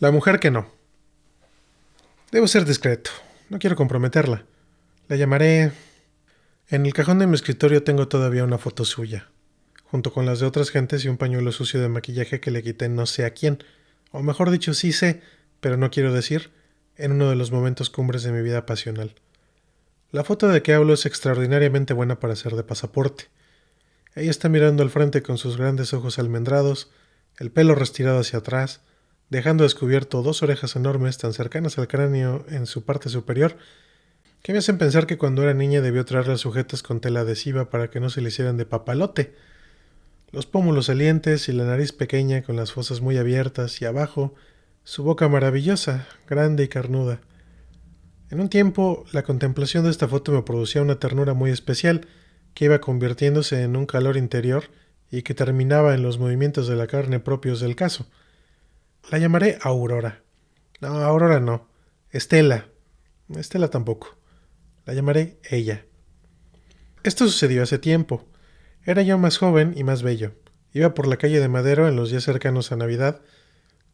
La mujer que no. Debo ser discreto. No quiero comprometerla. La llamaré... En el cajón de mi escritorio tengo todavía una foto suya, junto con las de otras gentes y un pañuelo sucio de maquillaje que le quité no sé a quién, o mejor dicho sí sé, pero no quiero decir, en uno de los momentos cumbres de mi vida pasional. La foto de que hablo es extraordinariamente buena para ser de pasaporte. Ella está mirando al frente con sus grandes ojos almendrados, el pelo retirado hacia atrás, dejando descubierto dos orejas enormes tan cercanas al cráneo en su parte superior que me hacen pensar que cuando era niña debió traerlas sujetas con tela adhesiva para que no se le hicieran de papalote. Los pómulos salientes y la nariz pequeña con las fosas muy abiertas y abajo su boca maravillosa, grande y carnuda. En un tiempo, la contemplación de esta foto me producía una ternura muy especial que iba convirtiéndose en un calor interior y que terminaba en los movimientos de la carne propios del caso. La llamaré Aurora. No, Aurora no. Estela. Estela tampoco. La llamaré ella. Esto sucedió hace tiempo. Era yo más joven y más bello. Iba por la calle de Madero en los días cercanos a Navidad,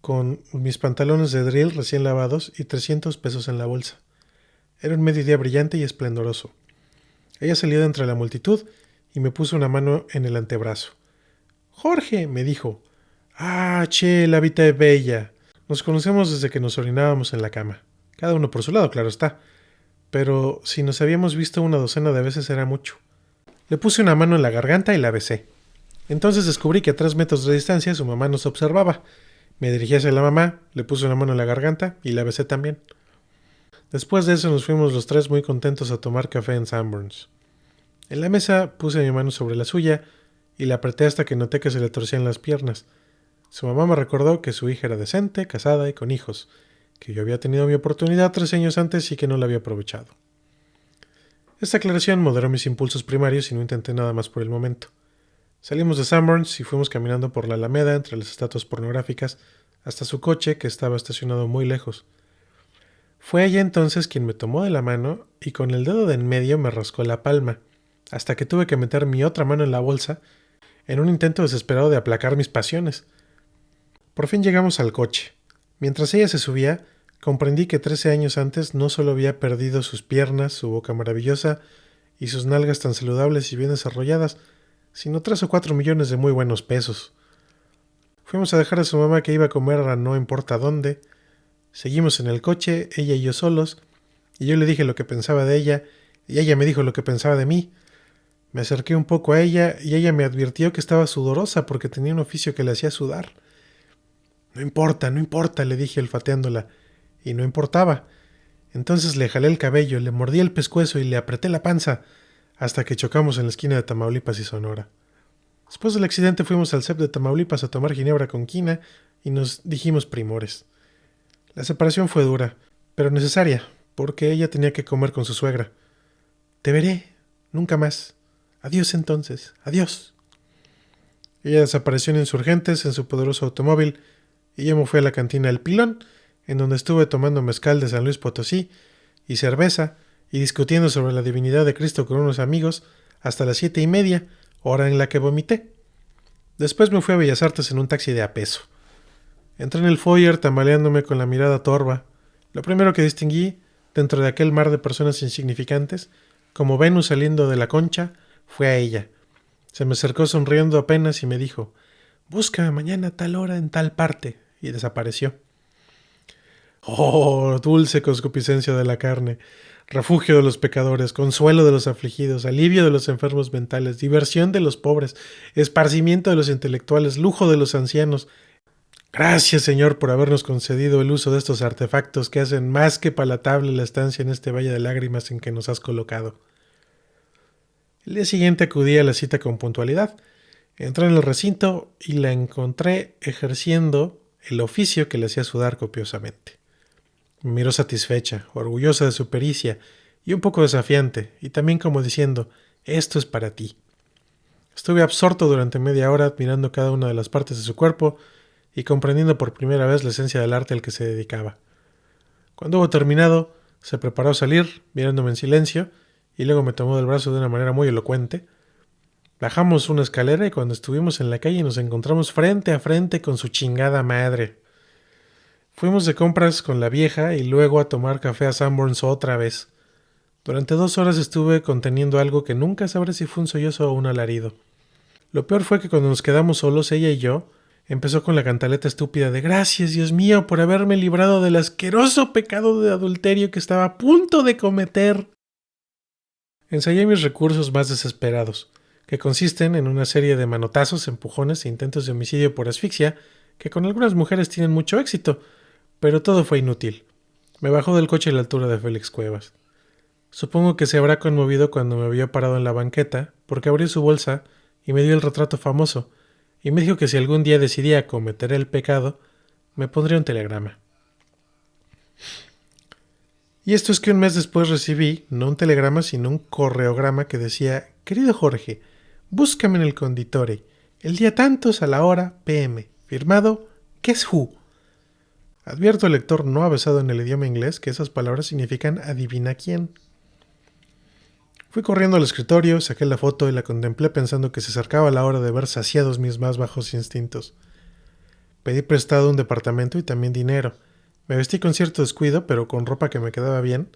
con mis pantalones de drill recién lavados y 300 pesos en la bolsa. Era un mediodía brillante y esplendoroso. Ella salió de entre la multitud y me puso una mano en el antebrazo. «Jorge», me dijo. «Ah, che, la vida es bella». Nos conocemos desde que nos orinábamos en la cama. Cada uno por su lado, claro está. Pero si nos habíamos visto una docena de veces era mucho. Le puse una mano en la garganta y la besé. Entonces descubrí que a 3 metros de distancia su mamá nos observaba. Me dirigí hacia la mamá, le puse una mano en la garganta y la besé también. Después de eso nos fuimos los tres muy contentos a tomar café en Sanborns. En la mesa puse mi mano sobre la suya y la apreté hasta que noté que se le torcían las piernas. Su mamá me recordó que su hija era decente, casada y con hijos, que yo había tenido mi oportunidad 3 años antes y que no la había aprovechado. Esta aclaración moderó mis impulsos primarios y no intenté nada más por el momento. Salimos de Sanborns y fuimos caminando por la Alameda entre las estatuas pornográficas hasta su coche que estaba estacionado muy lejos. Fue ella entonces quien me tomó de la mano y con el dedo de en medio me rascó la palma, hasta que tuve que meter mi otra mano en la bolsa en un intento desesperado de aplacar mis pasiones. Por fin llegamos al coche. Mientras ella se subía, comprendí que 13 años antes no solo había perdido sus piernas, su boca maravillosa y sus nalgas tan saludables y bien desarrolladas, sino 3 o 4 millones de muy buenos pesos. Fuimos a dejar a su mamá que iba a comer a no importa dónde. Seguimos en el coche, ella y yo solos, y yo le dije lo que pensaba de ella, y ella me dijo lo que pensaba de mí. Me acerqué un poco a ella, y ella me advirtió que estaba sudorosa porque tenía un oficio que le hacía sudar. No importa, no importa, le dije olfateándola, y no importaba. Entonces le jalé el cabello, le mordí el pescuezo y le apreté la panza, hasta que chocamos en la esquina de Tamaulipas y Sonora. Después del accidente fuimos al CEP de Tamaulipas a tomar ginebra con quina y nos dijimos primores. La separación fue dura, pero necesaria, porque ella tenía que comer con su suegra. Te veré, nunca más. Adiós entonces, adiós. Ella desapareció en Insurgentes en su poderoso automóvil y yo me fui a la cantina El Pilón, en donde estuve tomando mezcal de San Luis Potosí y cerveza y discutiendo sobre la divinidad de Cristo con unos amigos hasta las 7:30, hora en la que vomité. Después me fui a Bellas Artes en un taxi de a peso. Entré en el foyer tambaleándome con la mirada torva. Lo primero que distinguí, dentro de aquel mar de personas insignificantes, como Venus saliendo de la concha, fue a ella. Se me acercó sonriendo apenas y me dijo: «Búscame mañana a tal hora en tal parte», y desapareció. Oh, dulce concupiscencia de la carne, refugio de los pecadores, consuelo de los afligidos, alivio de los enfermos mentales, diversión de los pobres, esparcimiento de los intelectuales, lujo de los ancianos. Gracias, Señor, por habernos concedido el uso de estos artefactos que hacen más que palatable la estancia en este valle de lágrimas en que nos has colocado. El día siguiente acudí a la cita con puntualidad. Entré en el recinto y la encontré ejerciendo el oficio que le hacía sudar copiosamente. Me miró satisfecha, orgullosa de su pericia y un poco desafiante, y también como diciendo: «Esto es para ti». Estuve absorto durante media hora admirando cada una de las partes de su cuerpo y comprendiendo por primera vez la esencia del arte al que se dedicaba. Cuando hubo terminado, se preparó a salir, mirándome en silencio, y luego me tomó del brazo de una manera muy elocuente. Bajamos una escalera y cuando estuvimos en la calle nos encontramos frente a frente con su chingada madre. Fuimos de compras con la vieja y luego a tomar café a Sanborns otra vez. Durante 2 horas estuve conteniendo algo que nunca sabré si fue un sollozo o un alarido. Lo peor fue que cuando nos quedamos solos, ella y yo, empezó con la cantaleta estúpida de gracias, Dios mío, por haberme librado del asqueroso pecado de adulterio que estaba a punto de cometer. Ensayé mis recursos más desesperados, que consisten en una serie de manotazos, empujones e intentos de homicidio por asfixia, que con algunas mujeres tienen mucho éxito, pero todo fue inútil. Me bajó del coche a la altura de Félix Cuevas. Supongo que se habrá conmovido cuando me vio parado en la banqueta, porque abrió su bolsa y me dio el retrato famoso, y me dijo que si algún día decidía cometer el pecado, me pondría un telegrama. Y esto es que un mes después recibí, no un telegrama, sino un correograma que decía: querido Jorge, búscame en el conditore, el día tantos a la hora PM, firmado Guess Who. Advierto al lector no avesado en el idioma inglés que esas palabras significan adivina quién. Fui corriendo al escritorio, saqué la foto y la contemplé pensando que se acercaba la hora de ver saciados mis más bajos instintos. Pedí prestado un departamento y también dinero. Me vestí con cierto descuido, pero con ropa que me quedaba bien.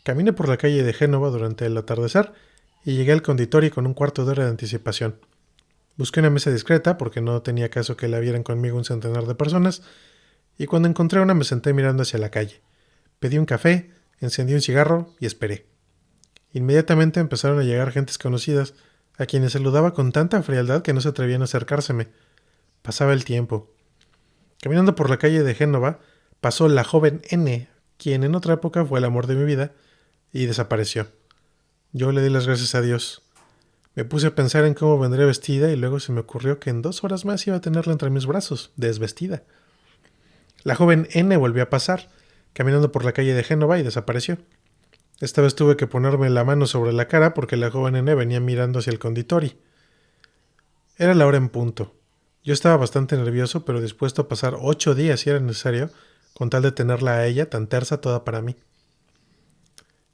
Caminé por la calle de Génova durante el atardecer y llegué al conditorio con un cuarto de hora de anticipación. Busqué una mesa discreta porque no tenía caso que la vieran conmigo un centenar de personas, y cuando encontré una me senté mirando hacia la calle. Pedí un café, encendí un cigarro y esperé. Inmediatamente empezaron a llegar gentes conocidas, a quienes saludaba con tanta frialdad que no se atrevían a acercárseme. Pasaba el tiempo. Caminando por la calle de Génova, pasó la joven N, quien en otra época fue el amor de mi vida, y desapareció. Yo le di las gracias a Dios. Me puse a pensar en cómo vendría vestida y luego se me ocurrió que en 2 horas más iba a tenerla entre mis brazos, desvestida. La joven N volvió a pasar, caminando por la calle de Génova, y desapareció. Esta vez tuve que ponerme la mano sobre la cara porque la joven N venía mirando hacia el conditori. Era la hora en punto. Yo estaba bastante nervioso, pero dispuesto a pasar 8 días si era necesario, con tal de tenerla a ella tan tersa toda para mí.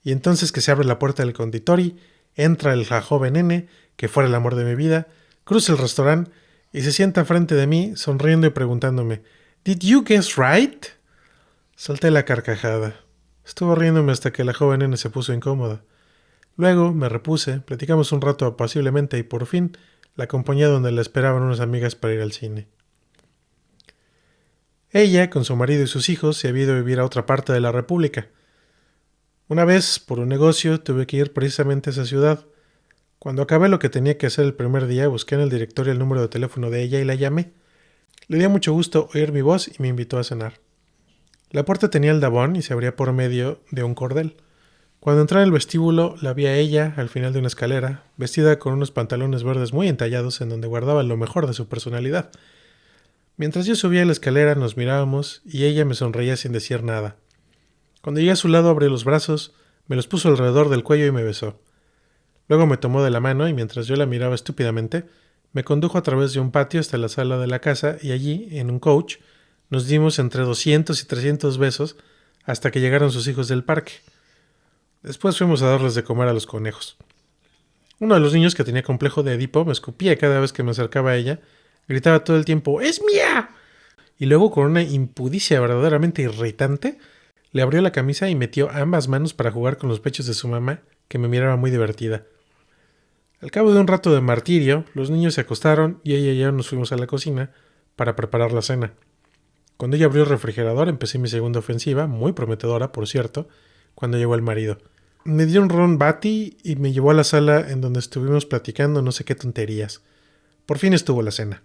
Y entonces que se abre la puerta del conditori, entra la joven N, que fuera el amor de mi vida, cruza el restaurante y se sienta frente de mí, sonriendo y preguntándome: ¿Did you guess right? Solté la carcajada. Estuve riéndome hasta que la joven N se puso incómoda. Luego me repuse, platicamos un rato apaciblemente y por fin la acompañé donde la esperaban unas amigas para ir al cine. Ella, con su marido y sus hijos, se había ido a vivir a otra parte de la República. Una vez, por un negocio, tuve que ir precisamente a esa ciudad. Cuando acabé lo que tenía que hacer el primer día, busqué en el directorio el número de teléfono de ella y la llamé. Le dio mucho gusto oír mi voz y me invitó a cenar. La puerta tenía aldabón y se abría por medio de un cordel. Cuando entré en el vestíbulo, la vi a ella al final de una escalera, vestida con unos pantalones verdes muy entallados en donde guardaba lo mejor de su personalidad. Mientras yo subía la escalera nos mirábamos y ella me sonreía sin decir nada. Cuando llegué a su lado abrió los brazos, me los puso alrededor del cuello y me besó. Luego me tomó de la mano y mientras yo la miraba estúpidamente, me condujo a través de un patio hasta la sala de la casa y allí, en un coach, nos dimos entre 200 y 300 besos hasta que llegaron sus hijos del parque. Después fuimos a darles de comer a los conejos. Uno de los niños, que tenía complejo de Edipo, me escupía cada vez que me acercaba a ella, gritaba todo el tiempo ¡Es mía! Y luego, con una impudicia verdaderamente irritante, le abrió la camisa y metió ambas manos para jugar con los pechos de su mamá, que me miraba muy divertida. Al cabo de un rato de martirio, los niños se acostaron y ella y yo nos fuimos a la cocina para preparar la cena. Cuando ella abrió el refrigerador, empecé mi segunda ofensiva, muy prometedora, por cierto, cuando llegó el marido. Me dio un ron bati y me llevó a la sala en donde estuvimos platicando no sé qué tonterías. Por fin estuvo la cena.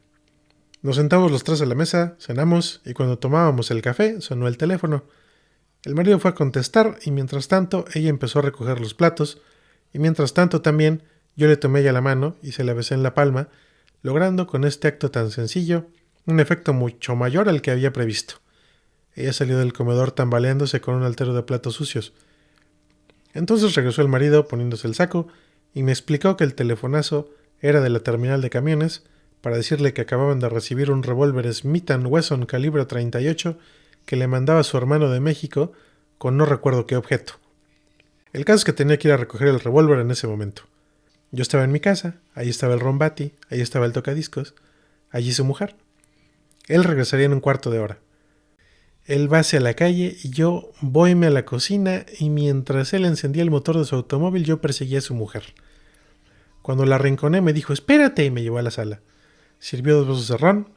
Nos sentamos los tres a la mesa, cenamos y cuando tomábamos el café sonó el teléfono. El marido fue a contestar y mientras tanto ella empezó a recoger los platos y mientras tanto también yo le tomé ya la mano y se la besé en la palma, logrando con este acto tan sencillo un efecto mucho mayor al que había previsto. Ella salió del comedor tambaleándose con un altero de platos sucios. Entonces regresó el marido poniéndose el saco y me explicó que el telefonazo era de la terminal de camiones para decirle que acababan de recibir un revólver Smith & Wesson calibre 38 que le mandaba su hermano de México con no recuerdo qué objeto. El caso es que tenía que ir a recoger el revólver en ese momento. Yo estaba en mi casa, ahí estaba el rombati, ahí estaba el tocadiscos, allí su mujer. Él regresaría en un cuarto de hora. Él va hacia la calle y yo voyme a la cocina y mientras él encendía el motor de su automóvil yo perseguía a su mujer. Cuando la arrinconé me dijo espérate y me llevó a la sala. Sirvió 2 vasos de ron,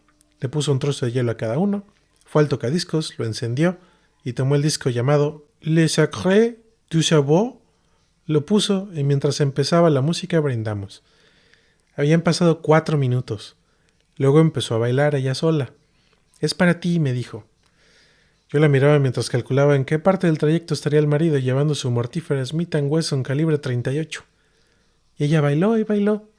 le puso un trozo de hielo a cada uno, fue al tocadiscos, lo encendió y tomó el disco llamado Le Sacré du Sabot, lo puso y mientras empezaba la música brindamos. Habían pasado 4 minutos. Luego empezó a bailar ella sola. Es para ti, me dijo. Yo la miraba mientras calculaba en qué parte del trayecto estaría el marido llevando su mortífera Smith & Wesson calibre 38. Y ella bailó y bailó.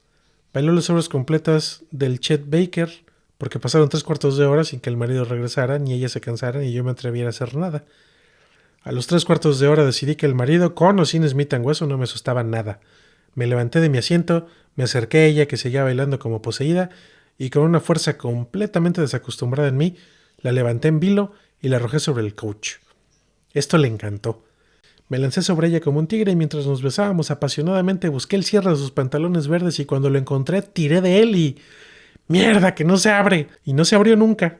Bailó las horas completas del Chet Baker, porque pasaron 3/4 de hora sin que el marido regresara, ni ella se cansara, ni yo me atreviera a hacer nada. A los 3/4 de hora decidí que el marido, con o sin Smith & Wesson, no me asustaba nada. Me levanté de mi asiento, me acerqué a ella que seguía bailando como poseída, y con una fuerza completamente desacostumbrada en mí, la levanté en vilo y la arrojé sobre el coach. Esto le encantó. Me lancé sobre ella como un tigre y mientras nos besábamos apasionadamente busqué el cierre de sus pantalones verdes y cuando lo encontré tiré de él y... ¡Mierda, que no se abre! Y no se abrió nunca.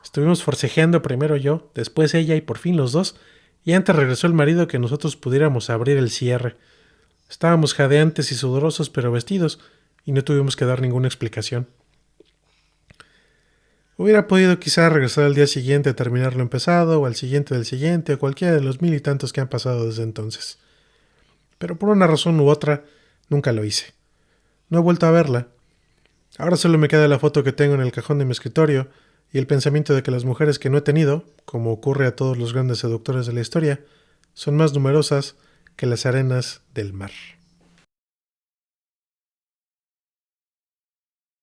Estuvimos forcejeando primero yo, después ella y por fin los dos, y antes regresó el marido que nosotros pudiéramos abrir el cierre. Estábamos jadeantes y sudorosos pero vestidos y no tuvimos que dar ninguna explicación. Hubiera podido quizá regresar al día siguiente a terminar lo empezado, o al siguiente del siguiente, o cualquiera de los 1000 y tantos que han pasado desde entonces. Pero por una razón u otra, nunca lo hice. No he vuelto a verla. Ahora solo me queda la foto que tengo en el cajón de mi escritorio, y el pensamiento de que las mujeres que no he tenido, como ocurre a todos los grandes seductores de la historia, son más numerosas que las arenas del mar.